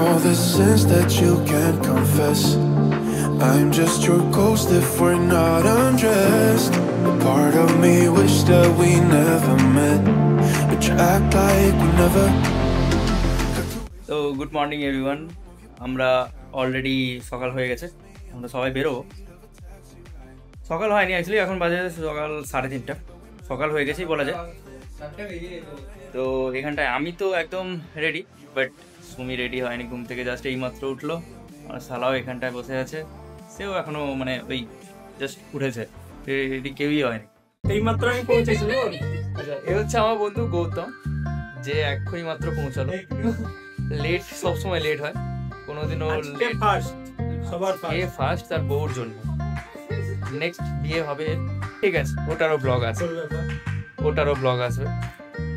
all the sins that you can't confess. I'm just your ghost if we're not undressed. A part of me wish that we never met, but you act like we never. So good morning everyone. আমরা already সকাল হয়ে গেছে, আমরা সবাই বেরোবো। সকাল হয়নি actually, এখন বাজে সকাল 3:30। সকাল হয়ে গেছেই বলা যায়। তো এখানটায় আমি তো একদম রেডি, বাট সুমি রেডি হয়নি, ঘুম থেকে জাস্ট এইমাত্র উঠলো। আর সালাও এখানটায় বসে আছে, সেও এখনো মানে ওই জাস্ট উঠেছে, রেডি কেউই হয়নি। এইমাত্র আমি পৌঁছেছি। আচ্ছা, এ হচ্ছে আমার বন্ধু গৌতম, যে এক্ষুনি মাত্র পৌঁছালো। লেট সবসময় লেট হয়, কোনোদিনও লেট ফার্স্ট তার বউর জন্য। নেক্সট বিয়ে হবে, ঠিক আছে, ওটারও ব্লগ আসবে,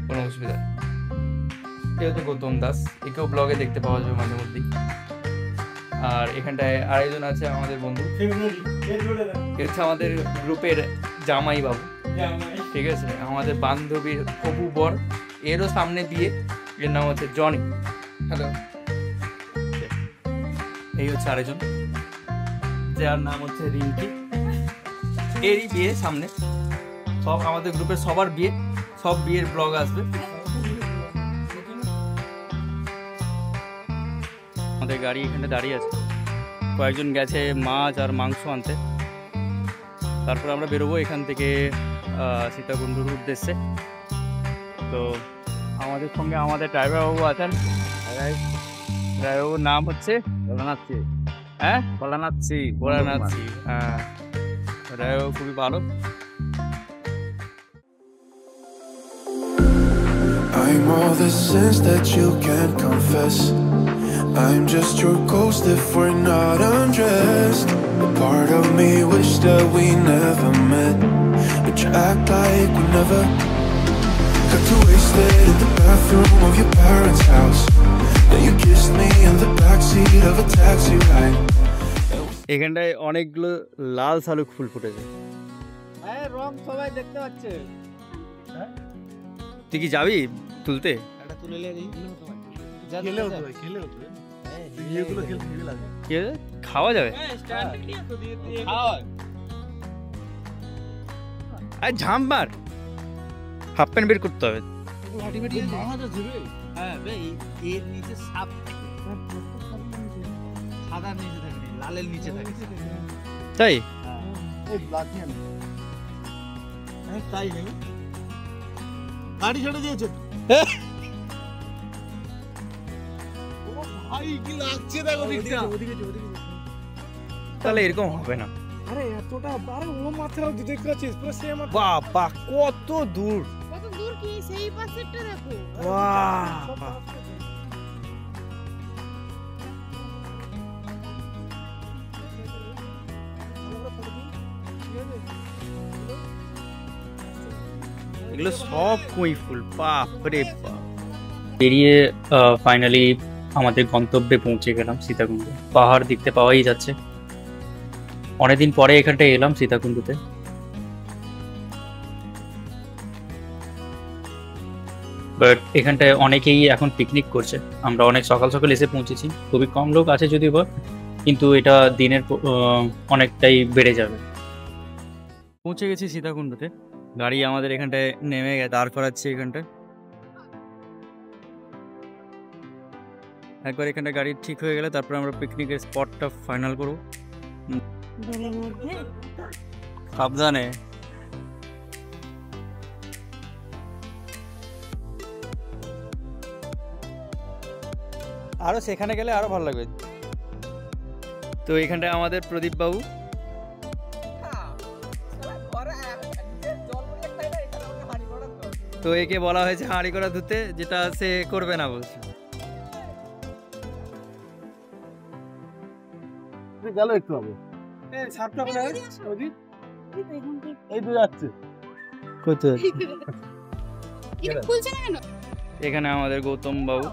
কোনো অসুবিধা নেই। এ হচ্ছে গৌতম দাস, একেও ব্লগে দেখতে পাওয়া যাবে মাঝে মধ্যেই। আর এখানটায় আরেকজন আছে আমাদের বন্ধু, হচ্ছে আমাদের গ্রুপের জামাই বাবু, ঠিক আছে, আমাদের বান্ধবীর হবু বর, এরও সামনে বিয়ে, এর নাম হচ্ছে জনি। হ্যালো। এই হচ্ছে আরেকজন, যার নাম হচ্ছে রিঙ্কি, এরই বিয়ে সামনে। সব আমাদের গ্রুপের সবার বিয়ে, সব বিয়ের ব্লগ আসবে। আমাদের গাড়ি এখানে দাঁড়িয়ে আছে, কয়েকজন গেছে মাছ আর মাংস আনতে। তারপর আমরা বেরোবো এখান থেকে সীতাকুণ্ডুর উদ্দেশ্যে। তো আমাদের সঙ্গে আমাদের ড্রাইভার বাবু আছেন, ড্রাইভার নাম হচ্ছে ভোলানাথি। হ্যাঁ, ভোলানাথি। হ্যাঁ, ড্রাইভার খুবই ভালো। I'm all the sins that you can't confess. I'm just your ghost if we're not undressed. A part of me wish that we never met, but you act like we never. Got too wasted in the bathroom of your parents' house. Then you kissed me in the backseat of a taxi ride. এখানটায় অনেকগুলো লাল শালুক ফুল ফুটেছে। হ্যাঁ, রং সবাই দেখতে পাচ্ছে। তুই কি যাবি তুলতে? এটা তুলে নিয়ে খাওয়া যাবে? ঝাম মার, হাফ প্যান্ট বের করতে হবে। লালের নিচে থাকে, তাই? তাই নেই, গাড়ি ছেড়ে দিয়েছে। ভাই কি লাগছে দেখো দিকটা। তাহলে এরকম হবে না। আরে এতটা, আরে ও মাথাও দেখতে পাচ্ছিস পুরো সেম। বাবা কত দূর, কি সেই পাশেরটা দেখো। বাহ, এগুলো সব কই ফুল, বাপরে বাপ। বেরিয়ে ফাইনালি আমাদের গন্তব্যে পৌঁছে গেলাম, সীতাকুণ্ড। পাহাড় দেখতে পাওয়াই যাচ্ছে, অনেকদিন পরে এখানটায় এলাম সীতাকুণ্ডতে। বাট এখানটায় অনেকেই এখন পিকনিক করছে, আমরা অনেক সকাল সকাল এসে পৌঁছেছি। খুবই কম লোক আছে যদিও বা, কিন্তু এটা দিনের অনেকটাই বেড়ে যাবে। পৌঁছে গেছি সীতাকুণ্ডতে, গাড়ি আমাদের এখানটায় নেমে দাঁড় করাচ্ছে। এখানটায় একবার এখানটা গাড়ি ঠিক হয়ে গেলে তারপর আমরা পিকনিকের স্পটটা ফাইনাল করবো। সাবধানে। আরো সেখানে গেলে আরো ভালো লাগবে। তো এখানটায় আমাদের প্রদীপ বাবু, তো একে বলা হয়েছে হাঁড়ি করা ধুতে, যেটা সে করবে না বলছে। গেল একটু হবে, এই দূরে যাচ্ছে কোথায়? এখানে আমাদের গৌতম বাবু,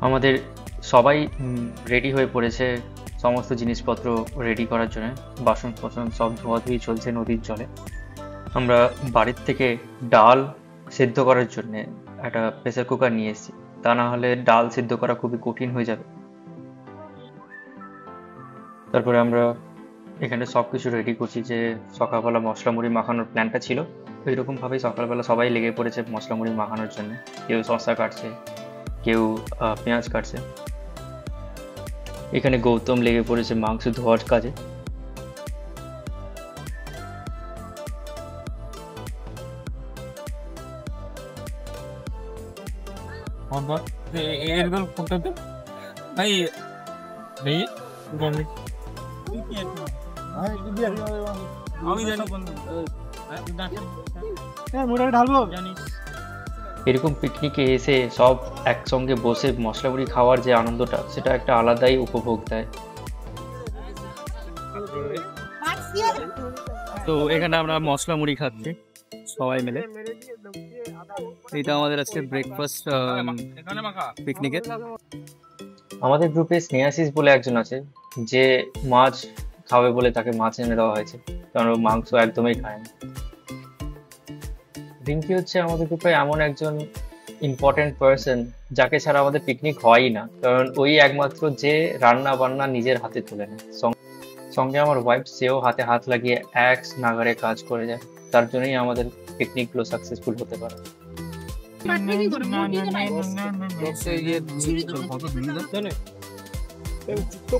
আমাদের সবাই রেডি হয়ে পড়েছে সমস্ত জিনিসপত্র রেডি করার জন্য। বাসন সব ধোয়াধুয়ি চলছে নদীর জলে। আমরা বাড়ির থেকে ডাল সেদ্ধ করার জন্য একটা প্রেসার কুকার নিয়ে এসেছি, তা না হলে ডাল সেদ্ধ করা খুবই কঠিন হয়ে যাবে। তারপরে আমরা এখানে সব কিছু রেডি করছি, যে সকালবেলা মশলা মুড়ি মাখানোর প্ল্যানটা ছিল ওইরকমভাবেই সকালবেলা সবাই লেগে পড়েছে মশলা মুড়ি মাখানোর জন্য। কেউ শসা কাটছে, কেউ পেঁয়াজ কাটছে। এখানে গৌতম লেগে পড়েছে মাংস ধোয়ার কাজে। এরকম পিকনিকে এসে সব একসঙ্গে বসে মশলা মুড়ি খাওয়ার যে আনন্দটা, সেটা একটা আলাদাই উপভোগ দেয়। তো এখানে আমরা মশলা মুড়ি খাচ্ছি সবাই মিলে। এটা আমাদের আজকে ব্রেকফাস্ট পিকনিকে। আমাদের গ্রুপে স্নেহাশিস বলে একজন আছে, যে মাছ খাবে বলে তাকে মাছ এনে দেওয়া হয়েছে, কারণ ও মাংস একদমই খায় না। রিঙ্কি হচ্ছে আমাদের গ্রুপে এমন একজন ইম্পর্টেন্ট পার্সন যাকে ছাড়া আমাদের পিকনিক হয়ই না, কারণ ওই একমাত্র যে রান্না বান্না নিজের হাতে তুলে নেয়। সঙ্গে আমার ওয়াইফ, সেও হাতে হাত লাগিয়ে এক নাগারে কাজ করে যায়, তার জন্যই আমাদের পিকনিকগুলো সাকসেসফুল হতে পারে।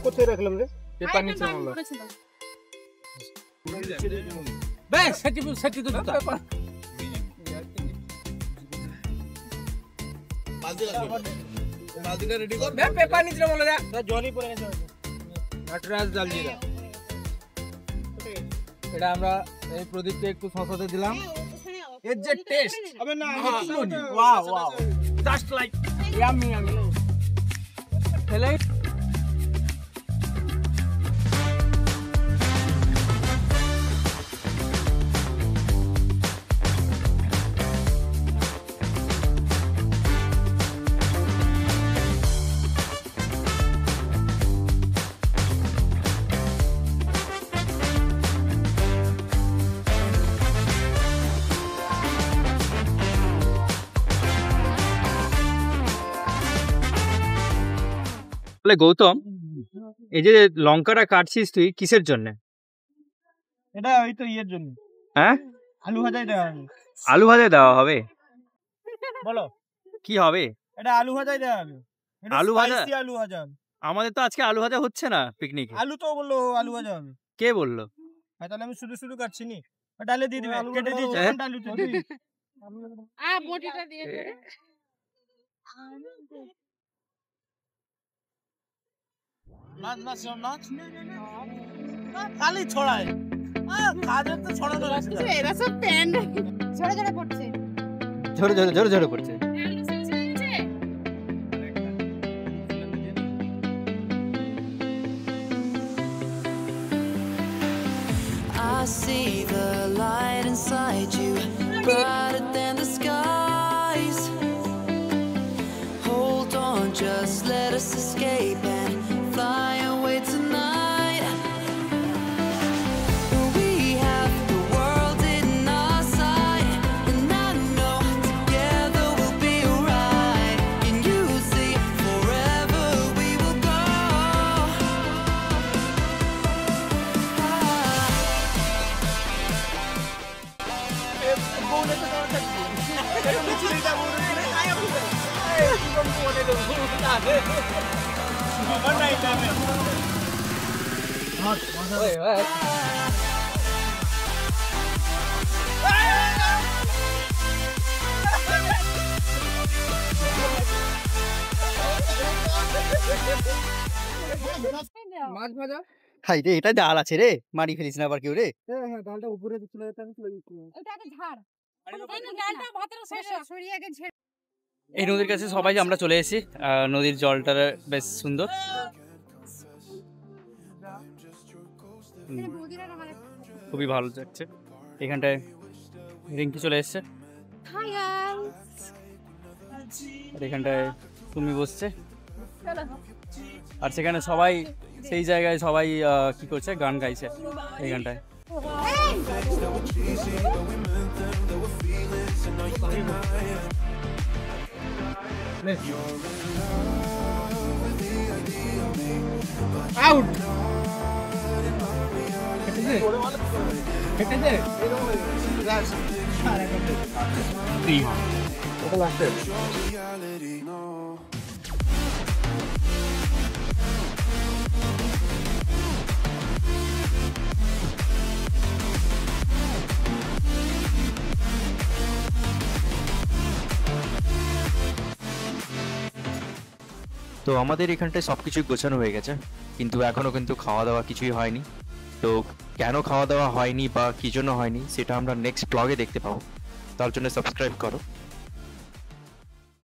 কোথায় রাখলাম রে? পেপার নিচে জলই পড়ে গেছে। নাটরাজ জালজিরা এটা আমরা এই প্রদীপকে একটু শসাতে দিলাম। এর যে টেস্ট হবে না, wow wow, just like yummy yummy. খেলে গৌতম, এই যে লঙ্কাটা কাটছিস তুই কিসের জন্য? এটা ওই তো ইয়ের জন্য। হ্যাঁ, আলু ভাজায় দেওয়া হবে। আলু ভাজায় দেওয়া হবে? বলো কি হবে? এটা আলু ভাজায় দেওয়া হবে। আলু ভাজা? আলু ভাজা। আমাদের তো আজকে আলু ভাজা হচ্ছে না পিকনিকে। আলু তো বললো আলু ভাজা হবে। কে বললো? তাহলে আমি শুধু শুধু কাটছি নি, ডালে দিয়ে দিবে, কেটে দিয়েছি আলুতে দিই। বটিটা দিয়ে দে। নাচ নাচ নাচ খালি ছড়ায়, কাজের তো ছড়ানো রাস্তা। এরা সব প্যান্ট ঝরে ঝরে পড়ছে, ঝরে ঝরে ঝরে ঝরে পড়ছে। I see the light inside you, brighter than the skies. Hold on, just let us escape and fly away tonight. We have the world in our sight, and I know together we'll be alright. Can you see forever we will go? মাছ ভাজা। High রে, এটা ডাল আছে রে, মারি ফেলিস না আবার কেউ রে। হ্যাঁ, ডালটা উপরে চলে যেতে আমি চলে দিচ্ছি। এটা আগে ঝাড়, ডালটা ভাতের শেষে সরিয়ে আগে ঝেড়ে। এই নদীর কাছে সবাই আমরা চলে এসেছি। নদীর জলটা বেশ সুন্দর, খুবই ভালো লাগছে। এখানটায় রিঙ্কি চলে এসছে, হাই গাইস। আর এখানটায় তুমি বসছে, আর সেখানে সবাই সেই জায়গায় সবাই কি করছে, গান গাইছে এইখানটায়। আউট কেটেছে reality, no. তো আমাদের এখানটায় সব কিছুই গোছানো হয়ে গেছে, কিন্তু এখনও কিন্তু খাওয়া দাওয়া কিছুই হয়নি। তো কেন খাওয়া দাওয়া হয়নি বা কী জন্য হয়নি সেটা আমরা নেক্সট ব্লগে দেখতে পাবো। তার জন্য সাবস্ক্রাইব করো।